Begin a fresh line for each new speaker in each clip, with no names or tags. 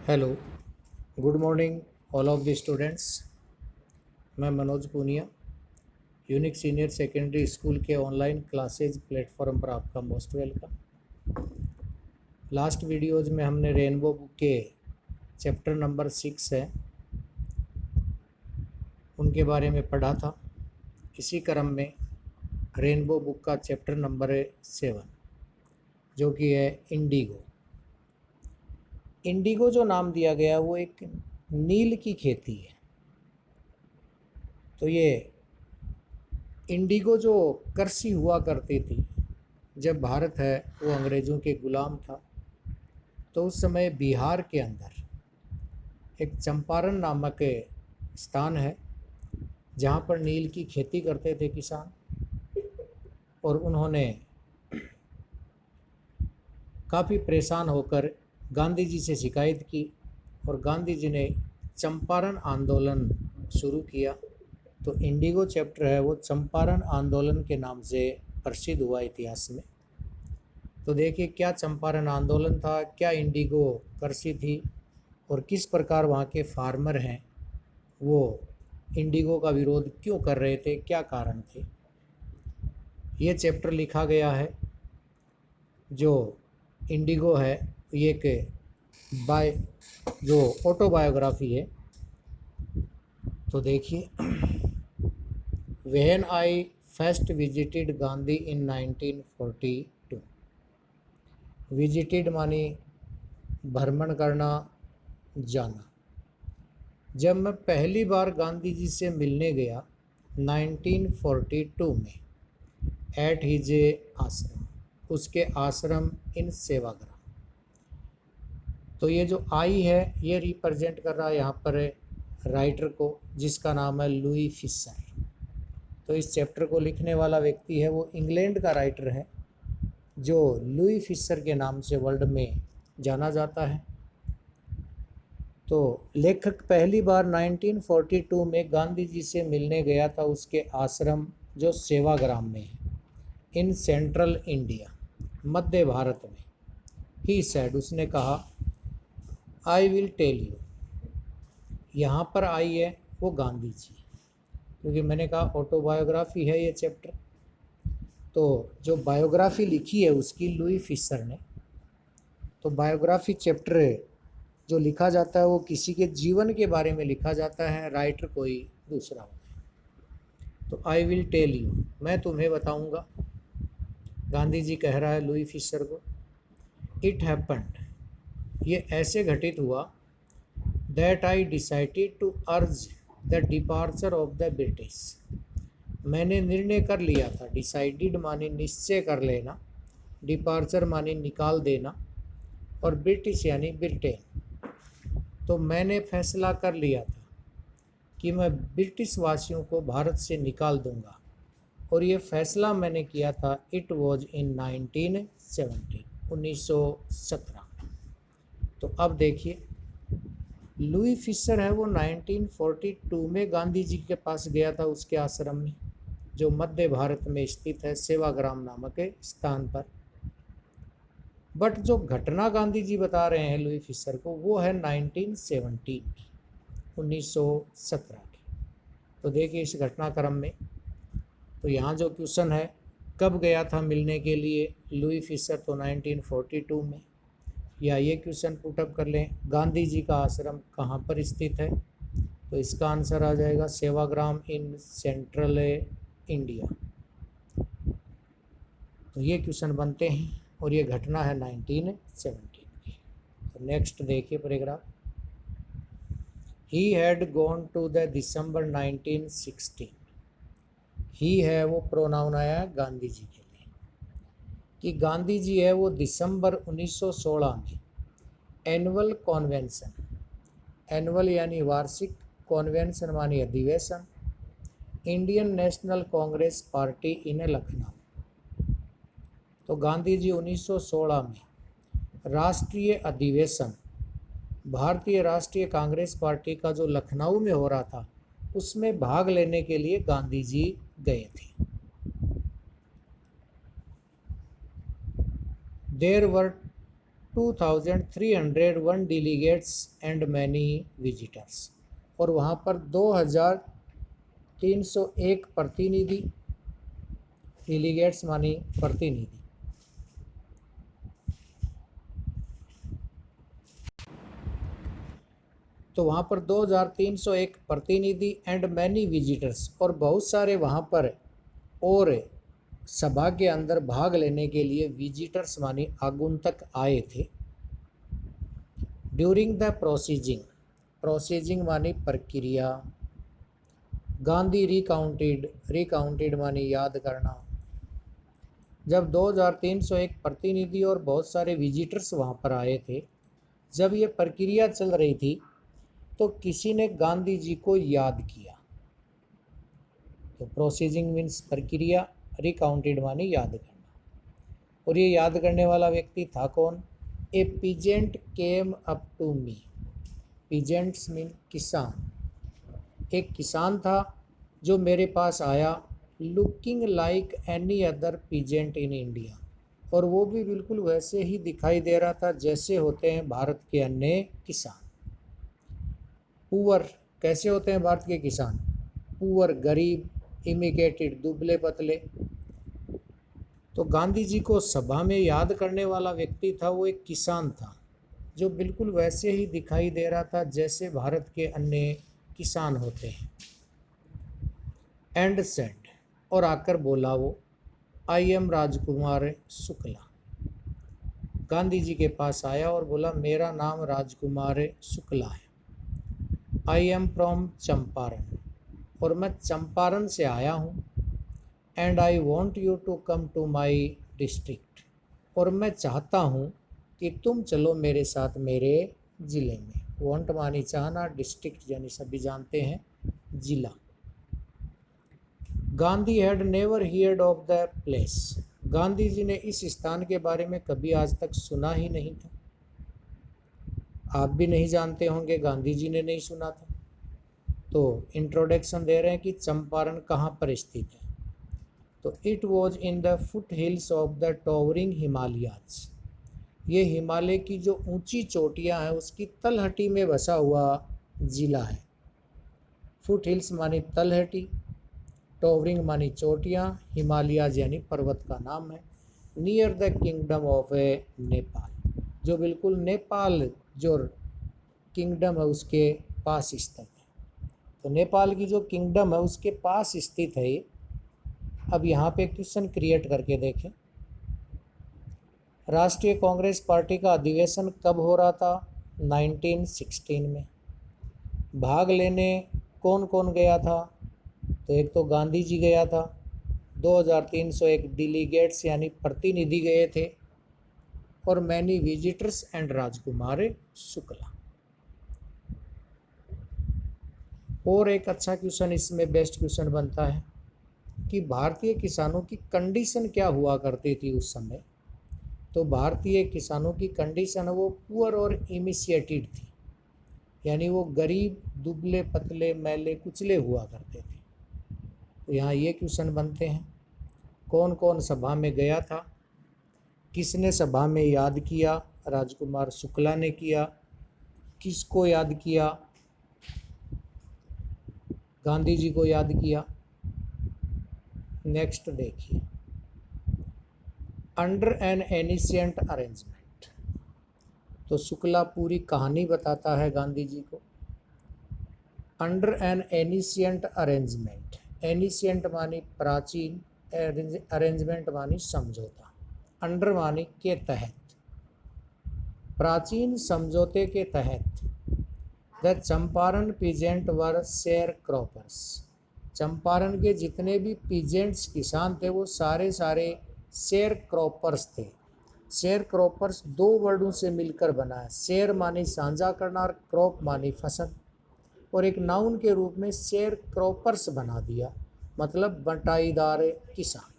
Hello, good morning all of the students. मैं Manoj Punia unique senior secondary school के online classes platform पर आपका most welcome. Last videos में हमने रेनबो बुक के चैप्टर नंबर 6 है उनके बारे में पढ़ा था। इसी क्रम में रेनबो बुक का चैप्टर नंबर है 7 जो कि है इंडिगो। इंडिगो जो नाम दिया गया वो एक नील की खेती है। तो ये इंडिगो जो कृषि हुआ करती थी जब भारत है वो अंग्रेज़ों के ग़ुलाम था, तो उस समय बिहार के अंदर एक चंपारण नामक स्थान है जहाँ पर नील की खेती करते थे किसान। और उन्होंने काफ़ी परेशान होकर गांधी जी से शिकायत की और गांधी जी ने चंपारण आंदोलन शुरू किया। तो इंडिगो चैप्टर है वो चंपारण आंदोलन के नाम से प्रसिद्ध हुआ इतिहास में। तो देखिए क्या चंपारण आंदोलन था, क्या इंडिगो कृषि थी और किस प्रकार वहाँ के फार्मर हैं वो इंडिगो का विरोध क्यों कर रहे थे, क्या कारण थे। ये चैप्टर लिखा गया है। जो इंडिगो है ये एक जो ऑटोबायोग्राफी है। तो देखिए, when I first visited Gandhi in 1942। Visited मानी भ्रमण करना, जाना। जब मैं पहली बार गांधी जी से मिलने गया 1942 में एट हिज आश्रम, उसके आश्रम इन सेवाग्राम। तो ये जो आई है ये रिप्रेजेंट कर रहा है यहाँ पर राइटर को, जिसका नाम है लुई फिशर। तो इस चैप्टर को लिखने वाला व्यक्ति है वो इंग्लैंड का राइटर है जो लुई फिशर के नाम से वर्ल्ड में जाना जाता है। तो लेखक पहली बार 1942 में गांधी जी से मिलने गया था उसके आश्रम जो सेवाग्राम में है इन सेंट्रल इंडिया, मध्य भारत में। ही सैड, उसने कहा, आई विल टेल यू। यहाँ पर आई है वो गांधी जी, क्योंकि मैंने कहा ऑटोबायोग्राफी है ये चैप्टर। तो जो बायोग्राफी लिखी है उसकी लुई फिशर ने, तो बायोग्राफी चैप्टर जो लिखा जाता है वो किसी के जीवन के बारे में लिखा जाता है, राइटर कोई दूसरा होता है। तो आई विल टेल यू, मैं तुम्हें बताऊंगा। गांधी जी कह रहा है लुई फिशर को, इट हैपेंड, ये ऐसे घटित हुआ, that I decided to urge the departure of the British. मैंने निर्णय कर लिया था, डिसाइडेड मानी निश्चय कर लेना, डिपार्चर मानी निकाल देना, और ब्रिटिश यानी ब्रिटेन। तो मैंने फैसला कर लिया था कि मैं ब्रिटिश वासियों को भारत से निकाल दूंगा, और ये फैसला मैंने किया था, इट वॉज इन 1917। तो अब देखिए, लुई फिशर है वो 1942 में गांधी जी के पास गया था उसके आश्रम में जो मध्य भारत में स्थित है सेवाग्राम नामक स्थान पर। बट जो घटना गांधी जी बता रहे हैं लुई फिशर को वो है 1917 की। तो देखिए इस घटनाक्रम में, तो यहाँ जो क्वेश्चन है कब गया था मिलने के लिए लुई फिशर, तो 1942 में। या ये क्वेश्चन पुटअप कर लें, गांधी जी का आश्रम कहाँ पर स्थित है, तो इसका आंसर आ जाएगा सेवाग्राम इन सेंट्रल इंडिया। तो ये क्वेश्चन बनते हैं और ये घटना है 1917 की। तो नेक्स्ट देखिए paragraph, he had gone to the December 1916। He है वो प्रोनाउन आया है गांधी जी के लिए, कि गांधी जी है वो दिसंबर 1916 में एनुअल कॉन्वेंशन, एनुअल यानी वार्षिक, कॉन्वेंशन मानी अधिवेशन, इंडियन नेशनल कांग्रेस पार्टी इन लखनऊ। तो गांधी जी 1916 में राष्ट्रीय अधिवेशन भारतीय राष्ट्रीय कांग्रेस पार्टी का जो लखनऊ में हो रहा था उसमें भाग लेने के लिए गांधी जी गए थे। There were 2,301 delegates and many visitors, और वहाँ पर 2,301 प्रतिनिधि, डेलीगेट्स मानी प्रतिनिधि, तो वहाँ पर 2,301 प्रतिनिधि एंड मैनी विजिटर्स, और बहुत सारे वहाँ पर और सभा के अंदर भाग लेने के लिए विजिटर्स मानी आगुंतक आए थे। ड्यूरिंग द प्रोसीजिंग, प्रोसीजिंग मानी प्रक्रिया, गांधी रिकाउंटेड मानी याद करना, जब 2,301 प्रतिनिधि और बहुत सारे विजिटर्स वहाँ पर आए थे, जब ये प्रक्रिया चल रही थी तो किसी ने गांधी जी को याद किया। तो प्रोसीजिंग मीन्स प्रक्रिया, रिकाउंटेड मानी याद करना, और ये याद करने वाला व्यक्ति था कौन? A peasant came up to me, peasants mean किसान, एक किसान था जो मेरे पास आया, looking like any other peasant in India, और वो भी बिल्कुल वैसे ही दिखाई दे रहा था जैसे होते हैं भारत के अन्य किसान। पुअर, कैसे होते हैं भारत के किसान? पुअर गरीब, इमिग्रेटेड दुबले पतले। तो गांधी जी को सभा में याद करने वाला व्यक्ति था वो एक किसान था जो बिल्कुल वैसे ही दिखाई दे रहा था जैसे भारत के अन्य किसान होते हैं। एंड सेड, और आकर बोला वो, आई एम राजकुमार शुक्ला, गांधी जी के पास आया और बोला मेरा नाम राजकुमार शुक्ला है। आई एम फ्रॉम चंपारण, और मैं चंपारण से आया हूँ। And I want you to come to my district, और मैं चाहता हूँ कि तुम चलो मेरे साथ मेरे ज़िले में। वॉन्ट मानी चाहना, डिस्ट्रिक्ट यानी सभी जानते हैं ज़िला। Gandhi had never heard of the place, Gandhi ji ने इस स्थान के बारे में कभी आज तक सुना ही नहीं था। आप भी नहीं जानते होंगे, गांधी जी ने नहीं सुना था। तो इंट्रोडक्शन दे रहे हैं कि चंपारण कहाँ पर स्थित है। तो it was in the foot hills of the towering Himalayas, ये हिमालय की जो ऊंची चोटियाँ हैं उसकी तलहटी में बसा हुआ ज़िला है। फुट हिल्स मानी तलहटी, टॉवरिंग मानी चोटियाँ, हिमालयाज यानी पर्वत का नाम है। Near the kingdom of Nepal, जो बिल्कुल नेपाल जो किंगडम है उसके पास स्थित है। तो नेपाल की जो किंगडम है उसके पास स्थित है ये। अब यहाँ पे क्वेश्चन क्रिएट करके देखें, राष्ट्रीय कांग्रेस पार्टी का अधिवेशन कब हो रहा था? 1916 में। भाग लेने कौन कौन गया था? तो एक तो गांधी जी गया था, 2,301 डेलीगेट्स यानी प्रतिनिधि गए थे, और many visitors and Rajkumar Shukla. और एक अच्छा क्वेश्चन इसमें बेस्ट क्वेश्चन बनता है कि भारतीय किसानों की कंडीशन क्या हुआ करती थी उस समय। तो भारतीय किसानों की कंडीशन वो पुअर और इमिशिएटेड थी, यानी वो गरीब, दुबले पतले, मैले कुचले हुआ करते थे। तो यहाँ ये क्वेश्चन बनते हैं, कौन कौन सभा में गया था, किसने सभा में याद किया? राजकुमार शुक्ला ने किया। किसको याद किया? गांधी जी को याद किया। नेक्स्ट देखिए, अंडर एन एनिशिएंट अरेंजमेंट, तो शुक्ला पूरी कहानी बताता है गांधी जी को। Under an ancient arrangement, ancient मानी प्राचीन, अरेंजमेंट मानी समझौता, अंडर मानी के तहत, प्राचीन समझौते के तहत the Champaran peasant were share croppers, Champaran के जितने भी पीजेंट्स किसान थे वो सारे शेयर क्रॉपर्स थे। शेयर क्रॉपर्स दो वर्डों से मिलकर बना है, शेयर मानी साझा करना और क्रॉप मानी फसल, और एक नाउन के रूप में शेयर क्रॉपर्स बना दिया, मतलब बंटाईदार किसान।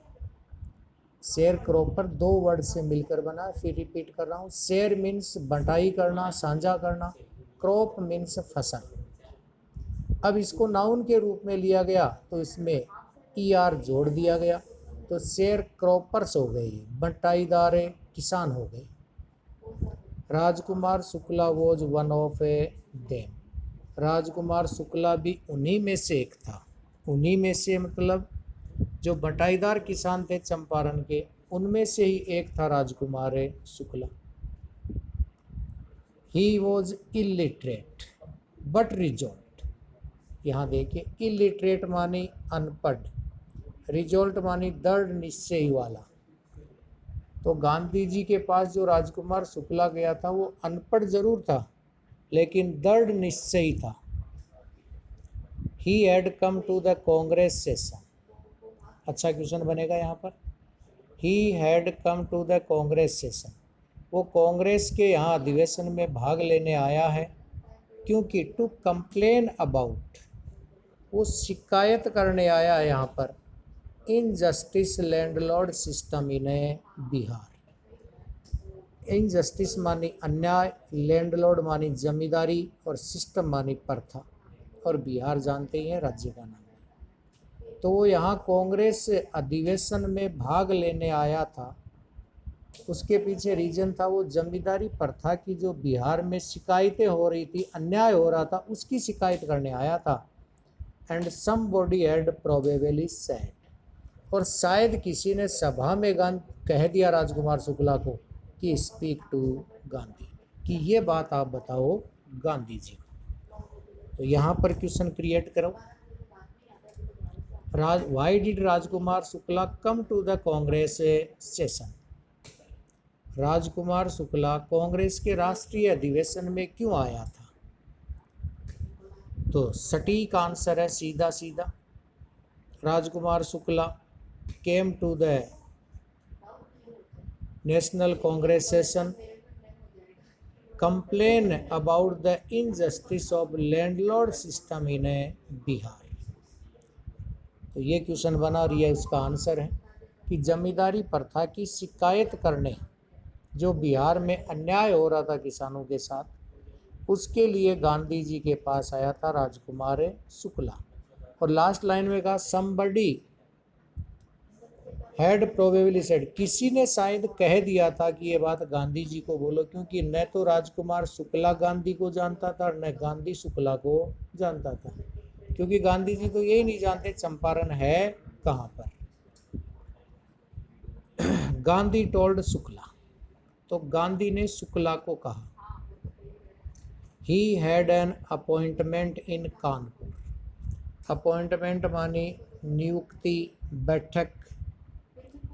शेयर क्रॉपर दो वर्ड से मिलकर बना, फिर रिपीट कर रहा हूँ, शेयर मीन्स बंटाई करना, साझा करना, क्रॉप मीन्स फसल। अब इसको नाउन के रूप में लिया गया तो इसमें ER जोड़ दिया गया, तो शेयर क्रॉपर्स हो गए, बंटाईदार किसान हो गए। Rajkumar Shukla was one of a them. Rajkumar Shukla भी उन्हीं में से एक था। उन्हीं में से मतलब जो बटाईदार किसान थे चंपारण के, उनमें से ही एक था Rajkumar Shukla. He was illiterate but resolute. यहाँ देखिए, इलिटरेट मानी अनपढ़, रिजॉल्ट मानी दृढ़ निश्चय वाला। तो गांधी जी के पास जो राजकुमार शुक्ला गया था वो अनपढ़ जरूर था लेकिन दृढ़ निश्चयी था। He had come to the Congress session. अच्छा क्वेश्चन बनेगा यहाँ पर। He had come to the Congress session. वो कांग्रेस के यहाँ अधिवेशन में भाग लेने आया है क्योंकि टू कंप्लेन अबाउट, वो शिकायत करने आया है यहाँ पर injustice landlord system in Bihar. Injustice मानी अन्याय, लैंडलॉर्ड मानी जमींदारी और सिस्टम मानी प्रथा, और बिहार जानते ही हैं राज्य का नाम है। तो वो यहाँ कांग्रेस अधिवेशन में भाग लेने आया था। उसके पीछे रीजन था वो जमींदारी प्रथा की जो बिहार में शिकायतें हो रही थी, अन्याय हो रहा था, उसकी शिकायत करने आया था। And somebody had probably said, और शायद किसी ने सभा में कह दिया राजकुमार शुक्ला को कि स्पीक टू गांधी, कि ये बात आप बताओ गांधी जी को। तो यहाँ पर क्वेश्चन क्रिएट करो। Why did Rajkumar Shukla come to the Congress session. Rajkumar Shukla Congress के राष्ट्रीय अधिवेशन में क्यों आया था? तो सटीक आंसर है सीधा सीधा, Rajkumar Shukla came to the national Congress session complain about the injustice of landlord system in Bihar. तो ये क्वेश्चन बना और ये उसका आंसर है कि जमींदारी प्रथा की शिकायत करने, जो बिहार में अन्याय हो रहा था किसानों के साथ, उसके लिए गांधी जी के पास आया था राजकुमार शुक्ला। और लास्ट लाइन में कहा समबडी हैड प्रोबेबली सेड, किसी ने शायद कह दिया था कि ये बात गांधी जी को बोलो, क्योंकि न तो राजकुमार शुक्ला गांधी को जानता था न गांधी शुक्ला को जानता था, क्योंकि गांधी जी तो यही नहीं जानते चंपारण है कहाँ पर। गांधी टोल्ड शुक्ला, तो गांधी ने शुक्ला को कहा he had an appointment in Kanpur. Appointment मानी नियुक्ति, बैठक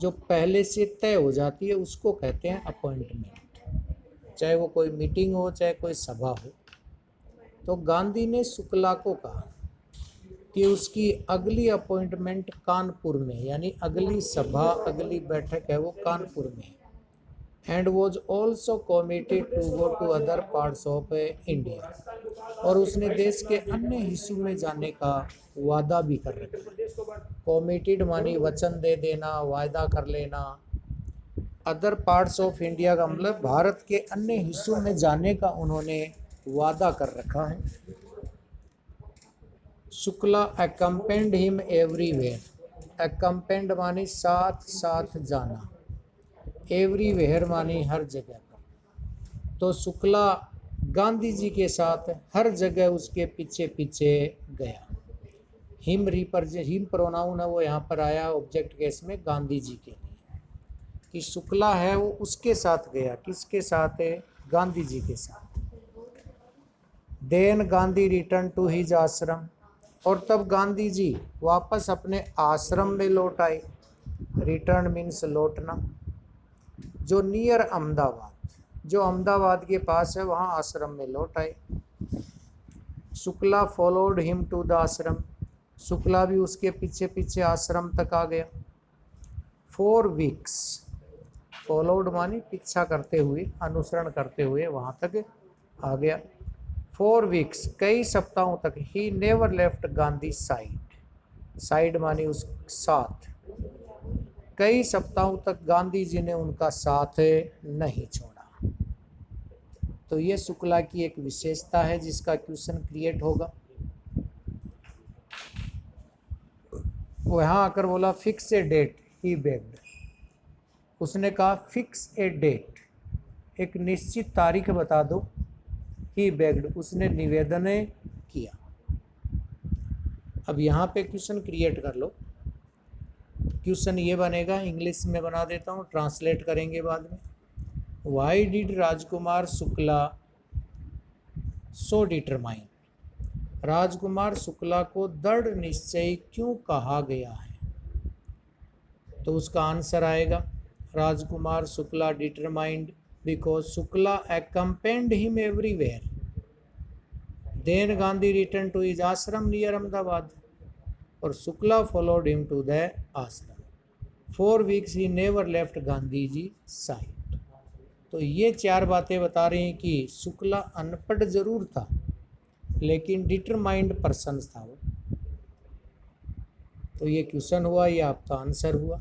जो पहले से तय हो जाती है उसको कहते हैं अपॉइंटमेंट, चाहे वो कोई मीटिंग हो चाहे कोई सभा हो। तो गांधी ने शुक्ला को कहा कि उसकी अगली अपॉइंटमेंट कानपुर में, यानी अगली सभा अगली बैठक है वो कानपुर में, and was also committed to go to other parts of India, और उसने देश के अन्य हिस्सों में जाने का वादा भी कर रखा है। कमिटेड मानी वचन दे देना, वायदा कर लेना। अदर पार्ट्स ऑफ इंडिया का मतलब भारत के अन्य हिस्सों में जाने का उन्होंने वादा कर रखा है। Shukla accompanied him everywhere. Accompanied मानी साथ साथ जाना, एवरीवेयर मानी हर जगह पर। तो शुक्ला गांधी जी के साथ हर जगह उसके पीछे पीछे गया। हिम हिम प्रोनाउन है वो यहाँ पर आया ऑब्जेक्ट केस में गांधी जी के लिए, कि शुक्ला है वो उसके साथ गया। किसके साथ है? गांधी जी के साथ। Then Gandhi return to his ashram, और तब गांधी जी वापस अपने आश्रम में लौट आए। रिटर्न मीन्स लौटना। जो नियर अहमदाबाद, जो अहमदाबाद के पास है वहाँ आश्रम में लौट आए। Shukla followed him to the ashram, Shukla भी उसके पीछे पीछे आश्रम तक आ गया। 4 वीक्स, फॉलोड मानी पीछा करते हुए, अनुसरण करते हुए वहाँ तक आ गया। 4 वीक्स, कई सप्ताहों तक। He never left Gandhi side, side मानी उस साथ। कई सप्ताहों तक गांधी जी ने उनका साथ नहीं छोड़ा। तो ये शुक्ला की एक विशेषता है जिसका क्वेश्चन क्रिएट होगा। वहाँ आकर बोला fix a date he begged, उसने कहा फिक्स ए डेट, एक निश्चित तारीख बता दो। ही बेग्ड, उसने निवेदन किया। अब यहाँ पे क्वेश्चन क्रिएट कर लो। क्वेश्चन ये बनेगा, इंग्लिश में बना देता हूँ, ट्रांसलेट करेंगे बाद में। Why did Rajkumar Shukla so determined, Rajkumar Shukla को दृढ़ निश्चयी क्यों कहा गया है? तो उसका आंसर आएगा, Rajkumar Shukla determined because Shukla accompanied him everywhere. Then Gandhi returned to his ashram near Ahmedabad, और Shukla followed him to the ashram. 4 weeks he never left Gandhi ji side. तो ये 4 बातें बता रही हैं कि शुक्ला अनपढ़ जरूर था लेकिन डिटरमाइंड पर्सन था वो। तो ये क्वेश्चन हुआ, ये आपका आंसर हुआ।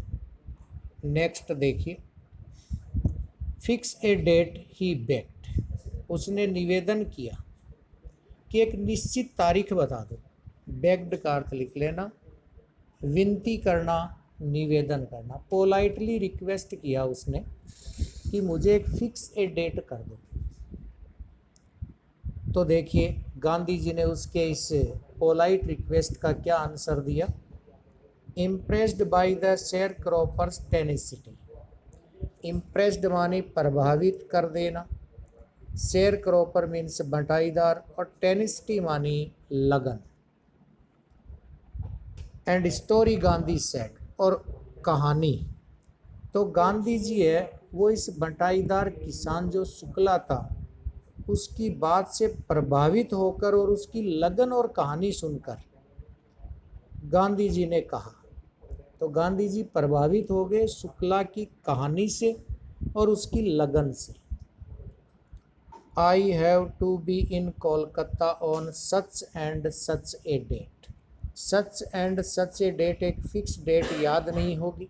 नेक्स्ट देखिए, fix a date he begged, उसने निवेदन किया कि एक निश्चित तारीख बता दो। बेग्ड का अर्थ लिख लेना, विनती करना, निवेदन करना। पोलाइटली रिक्वेस्ट किया उसने कि मुझे एक फिक्स ए डेट कर दो। तो देखिए गांधी जी ने उसके इस पोलाइट रिक्वेस्ट का क्या आंसर दिया। Impressed by the sharecroppers tenacity, impressed माने प्रभावित कर देना, शेयर क्रॉपर मीन्स बटाईदार, और टेनिसिटी मानी लगन। एंड स्टोरी गांधी सेड, और कहानी। तो गांधी जी है वो इस बटाईदार किसान जो शुक्ला था उसकी बात से प्रभावित होकर और उसकी लगन और कहानी सुनकर गांधी जी ने कहा। तो गांधी जी प्रभावित हो गए शुक्ला की कहानी से और उसकी लगन से। I have to be in Kolkata on such and such a date. Such and such a date, एक फिक्स डेट याद नहीं होगी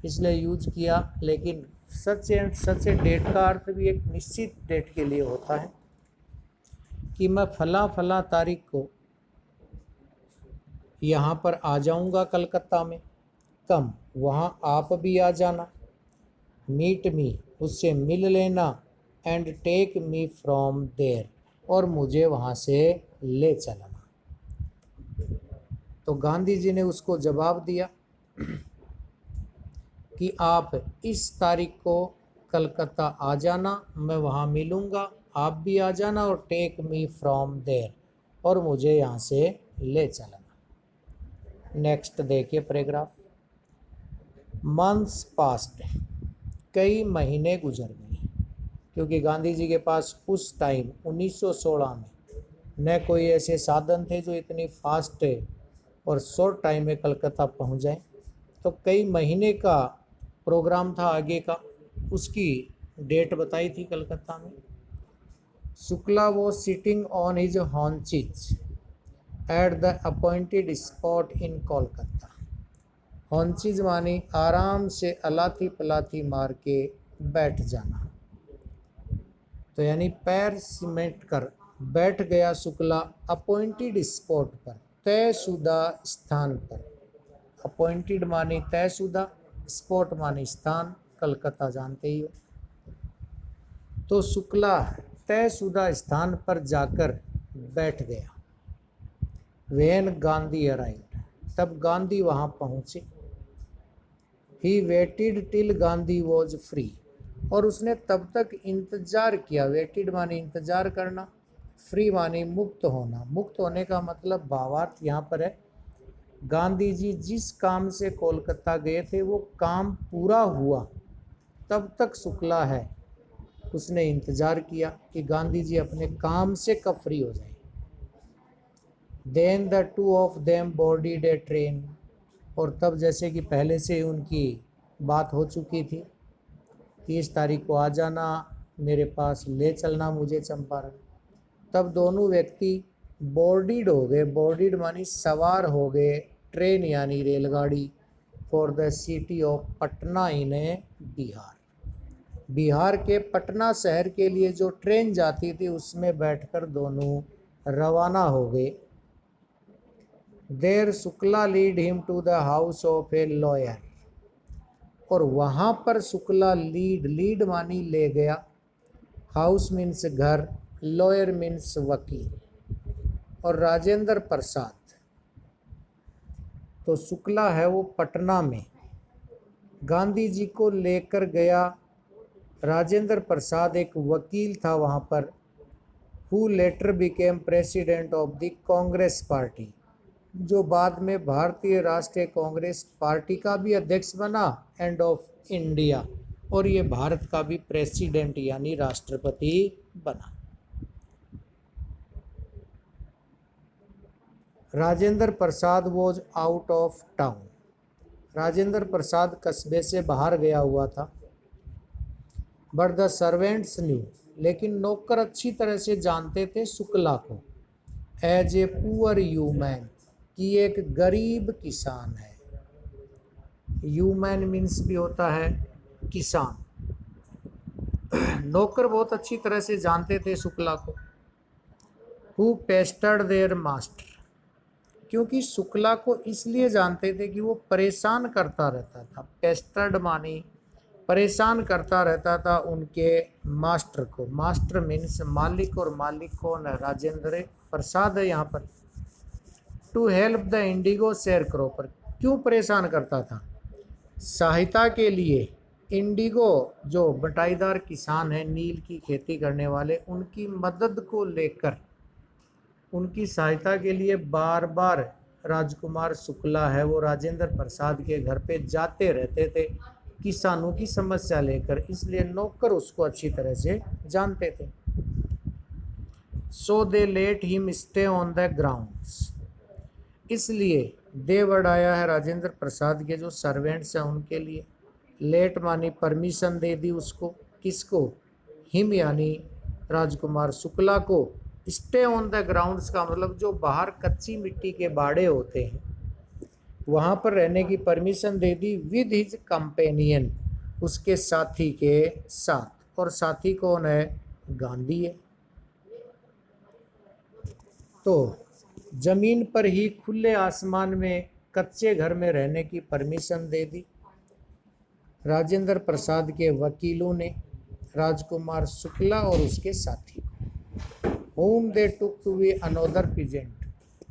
इसलिए यूज किया, लेकिन सच एंड सच ए डेट का अर्थ भी एक निश्चित डेट के लिए होता है कि मैं फला फला तारीख को यहाँ पर आ जाऊँगा कलकत्ता में, कम वहाँ आप भी आ जाना। मीट मी, उससे मिल लेना, and take me from there, और मुझे वहाँ से ले चलना। तो गांधी जी ने उसको जवाब दिया कि आप इस तारीख को कलकत्ता आ जाना, मैं वहाँ मिलूँगा, आप भी आ जाना, और टेक मी फ्रॉम देयर, और मुझे यहाँ से ले चलना। नेक्स्ट देखिए पैराग्राफ। मंथ्स पास्ट, कई महीने गुजर गए, क्योंकि गांधी जी के पास उस टाइम 1916 में न कोई ऐसे साधन थे जो इतनी फास्ट और शॉर्ट टाइम में कलकत्ता पहुंच जाए। तो कई महीने का प्रोग्राम था आगे का, उसकी डेट बताई थी कलकत्ता में। शुक्ला वो sitting on his haunches at the appointed spot in Kolkata. Haunches मानी आराम से अलाथी पलाथी मार के बैठ जाना। तो यानी पैर सीमेंट कर बैठ गया शुक्ला अपॉइंटेड स्पॉट पर, तयशुदा स्थान पर। अपॉइंटेड मानी तयशुदा, स्पॉट मानी स्थान, कलकत्ता जानते ही हो। तो शुक्ला तयशुदा स्थान पर जाकर बैठ गया। व्हेन गांधी अराइव्ड, तब गांधी वहाँ पहुँचे। He waited till Gandhi was free, और उसने तब तक इंतजार किया। वेटेड माने इंतजार करना, फ्री माने मुक्त होना। मुक्त होने का मतलब भावार्थ यहाँ पर है, गांधी जी जिस काम से कोलकाता गए थे वो काम पूरा हुआ तब तक शुक्ला है उसने इंतजार किया कि गांधी जी अपने काम से कब फ्री हो जाए। Then the two of them boarded a train, और तब जैसे कि पहले से उनकी बात हो चुकी थी कि इस तारीख को आ जाना, मेरे पास ले चलना मुझे चंपारण। तब दोनों व्यक्ति बोर्डिड हो गए। बोर्डिड मानी सवार हो गए, ट्रेन यानी रेलगाड़ी, for the city of Patna in Bihar. Bihar के पटना शहर के लिए जो ट्रेन जाती थी उसमें बैठकर दोनों रवाना हो गए। There Shukla led him to the house of a lawyer, और वहाँ पर शुक्ला लीड मानी ले गया, हाउस मीन्स घर, लॉयर मीन्स वकील। और राजेंद्र प्रसाद, तो शुक्ला है वो पटना में गांधी जी को लेकर गया। राजेंद्र प्रसाद एक वकील था वहाँ पर, who letter became president of the Congress party, जो बाद में भारतीय राष्ट्रीय कांग्रेस पार्टी का भी अध्यक्ष बना एंड ऑफ इंडिया, और ये भारत का भी प्रेसिडेंट यानी राष्ट्रपति बना। Rajendra Prasad was out of town, Rajendra Prasad कस्बे से बाहर गया हुआ था। बट द सर्वेंट्स न्यू, लेकिन नौकर अच्छी तरह से जानते थे शुक्ला को, एज ए पुअर ह्यूमैन, कि एक गरीब किसान है। ह्यूमैन मीन्स भी होता है किसान। नौकर बहुत अच्छी तरह से जानते थे शुक्ला को। हु पेस्टर्ड देयर मास्टर, क्योंकि शुक्ला को इसलिए जानते थे कि वो परेशान करता रहता था। पेस्टर्ड मानी परेशान करता रहता था उनके मास्टर को। मास्टर मीन्स मालिक, और मालिक कौन है? राजेंद्र प्रसाद है यहाँ पर। To help the indigo sharecropper, क्यों परेशान करता था? सहायता के लिए। इंडिगो जो बटाईदार किसान हैं, नील की खेती करने वाले, उनकी मदद को लेकर, उनकी सहायता के लिए बार बार राजकुमार शुक्ला है वो राजेंद्र प्रसाद के घर पे जाते रहते थे किसानों की समस्या लेकर, इसलिए नौकर उसको अच्छी तरह से जानते थे। So they let him stay on the grounds, इसलिए दे वर्ड आया है राजेंद्र प्रसाद के जो सर्वेंट्स हैं उनके लिए। लेट मानी परमिशन दे दी उसको, किसको? हिम यानी राजकुमार शुक्ला को। स्टे ऑन द ग्राउंड्स का मतलब जो बाहर कच्ची मिट्टी के बाड़े होते हैं वहाँ पर रहने की permission they the, with his companion, उसके साथी के साथ। और साथी कौन है? गांधी है। तो जमीन पर ही खुले आसमान में कच्चे घर में रहने की परमिशन दे दी राजेंद्र प्रसाद के वकीलों ने राजकुमार शुक्ला और उसके साथी को। Home they took to be another peasant,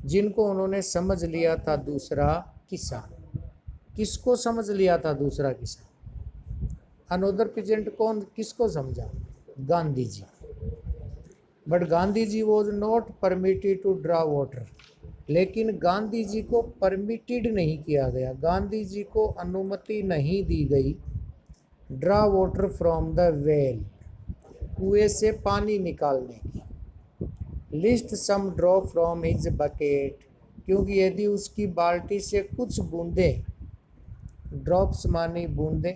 जिनको उन्होंने समझ लिया था दूसरा किसान। किसको समझ लिया था दूसरा किसान? अनोदर पीजेंट कौन, किसको समझा? Gandhi ji. But Gandhi ji was not permitted to draw water, लेकिन गांधी जी को परमिटेड नहीं किया गया, गांधी जी को अनुमति नहीं दी गई draw water from the well, कुएं से पानी निकालने की। Lest some drop from his bucket, क्योंकि यदि उसकी बाल्टी से कुछ बूंदें, ड्रॉप्स मानी बूंदें,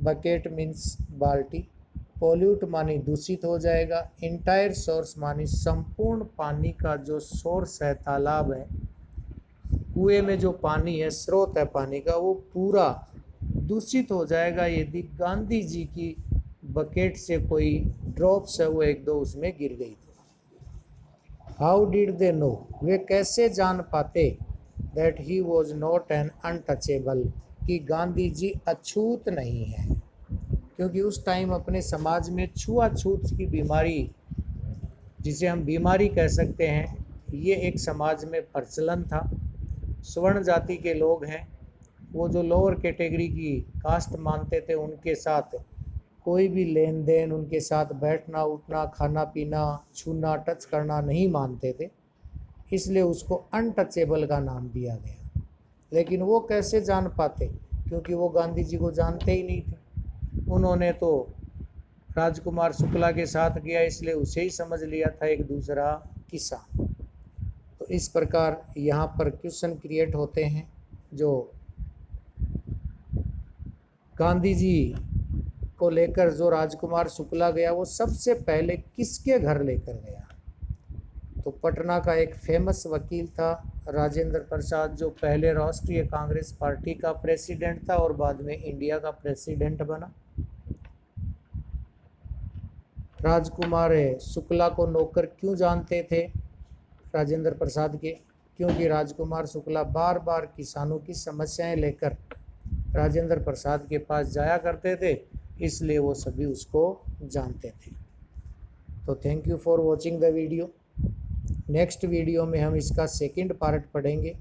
बकेट मीन्स बाल्टी, पॉल्यूट मानी दूषित हो जाएगा, इंटायर सोर्स मानी संपूर्ण पानी का जो सोर्स है, तालाब है, कुएं में जो पानी है, स्रोत है पानी का, वो पूरा दूषित हो जाएगा यदि गांधी जी की बकेट से कोई ड्रॉप्स है वो एक दो उसमें गिर गई तो। हाउ डिड दे नो, वे कैसे जान पाते? That he was not an untouchable, कि गांधी जी अछूत नहीं है, क्योंकि उस टाइम अपने समाज में छुआछूत की बीमारी, जिसे हम बीमारी कह सकते हैं, ये एक समाज में प्रचलन था। स्वर्ण जाति के लोग हैं, वो जो लोअर कैटेगरी की कास्ट मानते थे, उनके साथ कोई भी लेन देन, उनके साथ बैठना उठना, खाना पीना, छूना टच करना नहीं मानते थे, इसलिए उसको अनटचेबल का नाम दिया गया। लेकिन वो कैसे जान पाते? क्योंकि वो गांधी जी को जानते ही नहीं थे। उन्होंने तो राजकुमार शुक्ला के साथ किया, इसलिए उसे ही समझ लिया था एक दूसरा किसान। तो इस प्रकार यहाँ पर क्वेश्चन क्रिएट होते हैं। जो गांधी जी को लेकर जो राजकुमार शुक्ला गया, वो सबसे पहले किसके घर लेकर गया? तो पटना का एक फेमस वकील था राजेंद्र प्रसाद, जो पहले राष्ट्रीय कांग्रेस पार्टी का प्रेसिडेंट था और बाद में इंडिया का प्रेसिडेंट बना। राजकुमार शुक्ला को नौकर क्यों जानते थे राजेंद्र प्रसाद के? क्योंकि राजकुमार शुक्ला बार बार किसानों की समस्याएं लेकर राजेंद्र प्रसाद के पास जाया करते थे, इसलिए वो सभी उसको जानते थे। तो thank you for watching the video. Next video में हम इसका सेकंड पार्ट पढ़ेंगे।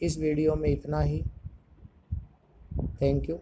इस वीडियो में इतना ही। Thank you.